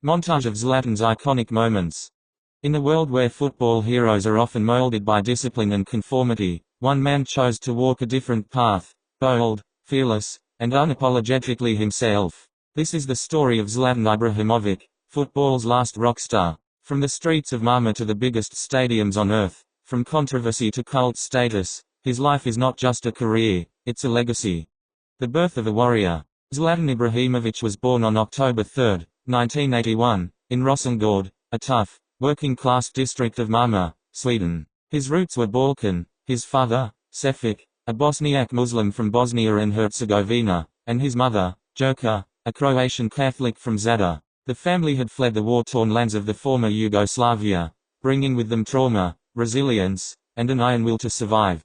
Montage of Zlatan's iconic moments. In a world where football heroes are often molded by discipline and conformity, one man chose to walk a different path, bold, fearless, and unapologetically himself. This is the story of Zlatan Ibrahimović, football's last rock star. From the streets of Malmö to the biggest stadiums on earth, from controversy to cult status, his life is not just a career, it's a legacy. The birth of a warrior. Zlatan Ibrahimović was born on October 3, 1981, in Rosengård, a tough, working-class district of Malmö, Sweden. His roots were Balkan, his father, Šefik, a Bosniak Muslim from Bosnia and Herzegovina, and his mother, Joka, a Croatian Catholic from Zadar. The family had fled the war-torn lands of the former Yugoslavia, bringing with them trauma, resilience, and an iron will to survive.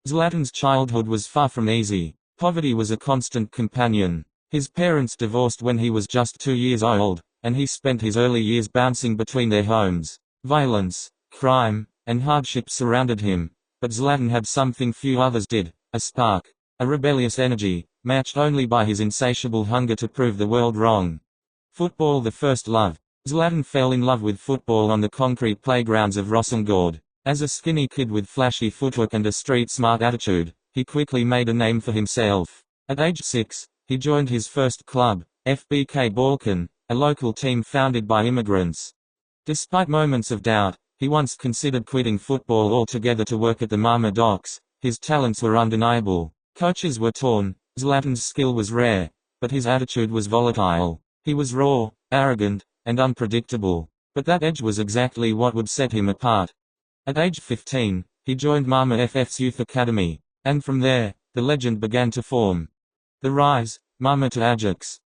Zlatan's childhood was far from easy. Poverty was a constant companion. His parents divorced when he was just 2 years old, and he spent his early years bouncing between their homes. Violence, crime, and hardship surrounded him, but Zlatan had something few others did, a spark, a rebellious energy, matched only by his insatiable hunger to prove the world wrong. Football, the first love. Zlatan fell in love with football on the concrete playgrounds of Rosengård. As a skinny kid with flashy footwork and a street-smart attitude, he quickly made a name for himself. At age 6, he joined his first club, FBK Balkan, a local team founded by immigrants. Despite moments of doubt, he once considered quitting football altogether to work at the Malmö docks. His talents were undeniable. Coaches were torn, Zlatan's skill was rare, but his attitude was volatile. He was raw, arrogant, and unpredictable, but that edge was exactly what would set him apart. At age 15, he joined Malmö FF's youth academy, and from there, the legend began to form. The rise, Malmö to Ajax.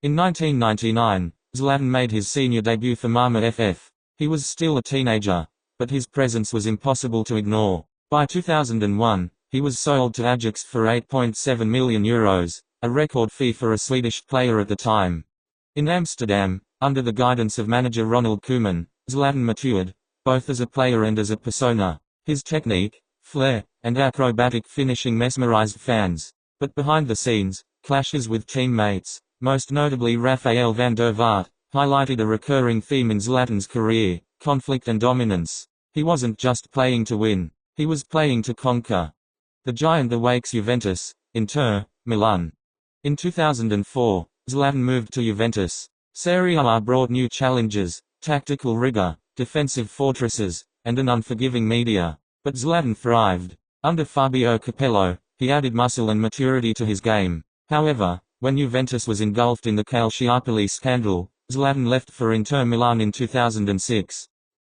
In 1999, Zlatan made his senior debut for Malmö FF. He was still a teenager, but his presence was impossible to ignore. By 2001, he was sold to Ajax for €8.7 million, a record fee for a Swedish player at the time. In Amsterdam, under the guidance of manager Ronald Koeman, Zlatan matured, both as a player and as a persona. His technique, flair, and acrobatic finishing mesmerized fans. But behind the scenes, clashes with teammates, most notably Rafael van der Vaart, highlighted a recurring theme in Zlatan's career: conflict and dominance. He wasn't just playing to win, he was playing to conquer. The giant awakes Juventus, Inter, Milan. In 2004, Zlatan moved to Juventus. Serie A brought new challenges, tactical rigor, defensive fortresses, and an unforgiving media. But Zlatan thrived. Under Fabio Capello, he added muscle and maturity to his game. However, when Juventus was engulfed in the Calciopoli scandal, Zlatan left for Inter Milan in 2006.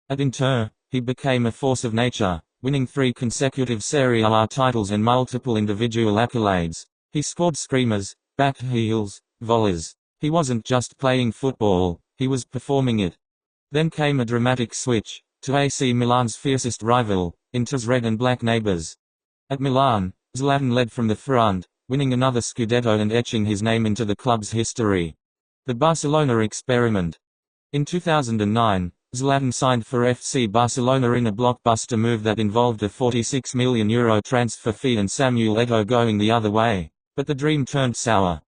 At Inter, he became a force of nature, winning 3 consecutive Serie A titles and multiple individual accolades. He scored screamers, backed heels, volleys. He wasn't just playing football, he was performing it. Then came a dramatic switch, to AC Milan's fiercest rival, Inter's red and black neighbors. At Milan, Zlatan led from the front, winning another Scudetto and etching his name into the club's history. The Barcelona experiment. In 2009, Zlatan signed for FC Barcelona in a blockbuster move that involved a €46 million transfer fee and Samuel Eto'o going the other way. But the dream turned sour.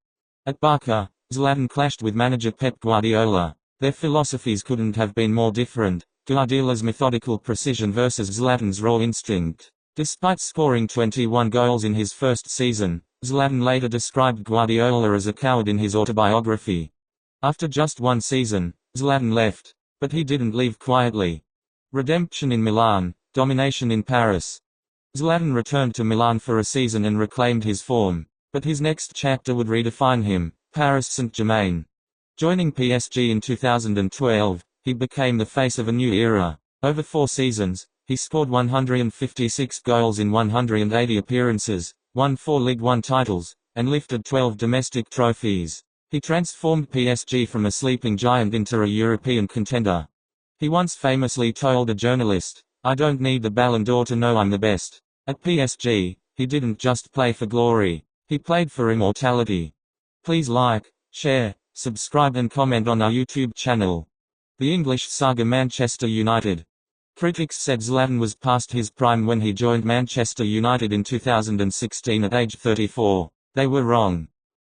At Barca, Zlatan clashed with manager Pep Guardiola. Their philosophies couldn't have been more different: Guardiola's methodical precision versus Zlatan's raw instinct. Despite scoring 21 goals in his first season, Zlatan later described Guardiola as a coward in his autobiography. After just 1 season, Zlatan left. But he didn't leave quietly. Redemption in Milan, domination in Paris. Zlatan returned to Milan for a season and reclaimed his form. But his next chapter would redefine him: Paris Saint-Germain. Joining PSG in 2012, he became the face of a new era. Over 4 seasons, he scored 156 goals in 180 appearances, won 4 Ligue 1 titles, and lifted 12 domestic trophies. He transformed PSG from a sleeping giant into a European contender. He once famously told a journalist, "I don't need the Ballon d'Or to know I'm the best." At PSG, he didn't just play for glory, he played for immortality. Please like, share, subscribe and comment on our YouTube channel. The English saga Manchester United. Critics said Zlatan was past his prime when he joined Manchester United in 2016 at age 34. They were wrong.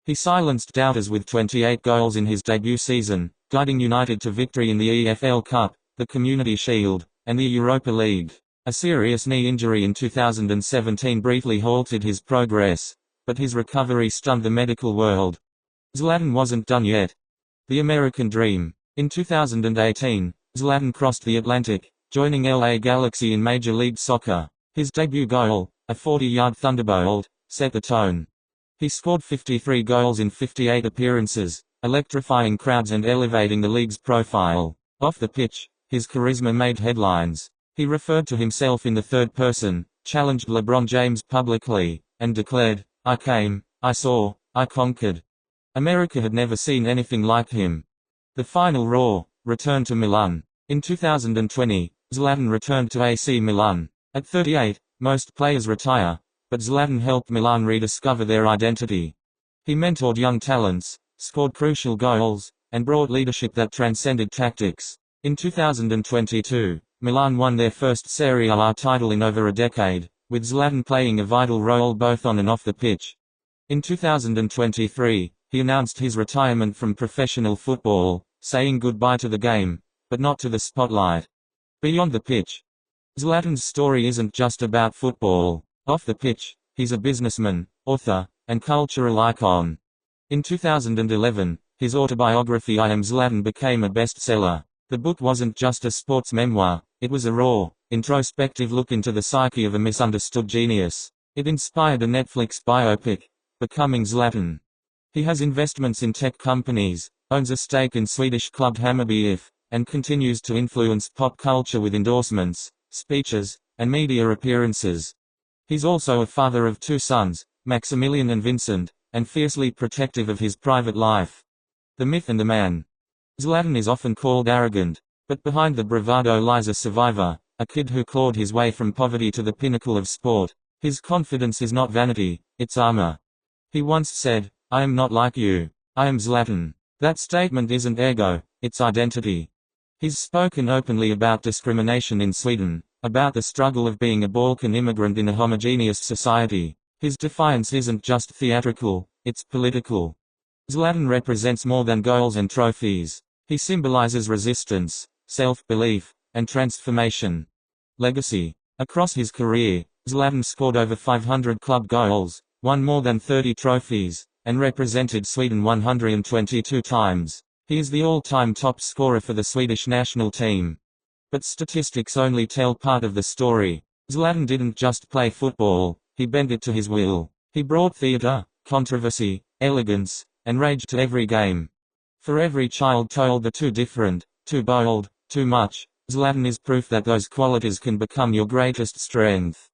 He silenced doubters with 28 goals in his debut season, guiding United to victory in the EFL Cup, the Community Shield, and the Europa League. A serious knee injury in 2017 briefly halted his progress, but his recovery stunned the medical world. Zlatan wasn't done yet. The American Dream. In 2018, Zlatan crossed the Atlantic, joining LA Galaxy in Major League Soccer. His debut goal, a 40-yard thunderbolt, set the tone. He scored 53 goals in 58 appearances, electrifying crowds and elevating the league's profile. Off the pitch, his charisma made headlines. He referred to himself in the third person, challenged LeBron James publicly, and declared, "I came, I saw, I conquered." America had never seen anything like him. The final roar returned to Milan. In 2020, Zlatan returned to AC Milan. At 38, most players retire, but Zlatan helped Milan rediscover their identity. He mentored young talents, scored crucial goals, and brought leadership that transcended tactics. In 2022, Milan won their first Serie A title in over a decade, with Zlatan playing a vital role both on and off the pitch. In 2023, he announced his retirement from professional football, saying goodbye to the game, but not to the spotlight. Beyond the pitch. Zlatan's story isn't just about football. Off the pitch, he's a businessman, author, and cultural icon. In 2011, his autobiography I Am Zlatan became a bestseller. The book wasn't just a sports memoir, it was a raw, introspective look into the psyche of a misunderstood genius. It inspired a Netflix biopic, Becoming Zlatan. He has investments in tech companies, owns a stake in Swedish club Hammarby IF, and continues to influence pop culture with endorsements, speeches, and media appearances. He's also a father of 2 sons, Maximilian and Vincent, and fiercely protective of his private life. The myth and the man. Zlatan is often called arrogant, but behind the bravado lies a survivor, a kid who clawed his way from poverty to the pinnacle of sport. His confidence is not vanity, it's armor. He once said, "I am not like you. I am Zlatan." That statement isn't ego, it's identity. He's spoken openly about discrimination in Sweden, about the struggle of being a Balkan immigrant in a homogeneous society. His defiance isn't just theatrical, it's political. Zlatan represents more than goals and trophies. He symbolizes resistance, self-belief, and transformation. Legacy. Across his career, Zlatan scored over 500 club goals, won more than 30 trophies, and represented Sweden 122 times. He is the all-time top scorer for the Swedish national team. But statistics only tell part of the story. Zlatan didn't just play football, he bent it to his will. He brought theater, controversy, elegance, and rage to every game. For every child told the too different, too bold, too much, Zlatan is proof that those qualities can become your greatest strength.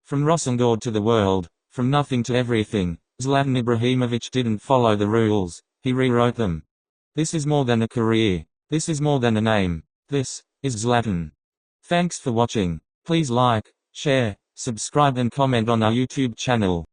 From Rosengård to the world, from nothing to everything, Zlatan Ibrahimović didn't follow the rules, he rewrote them. This is more than a career. This is more than a name. This is Zlatan. Thanks for watching. Please like, share, subscribe and comment on our YouTube channel.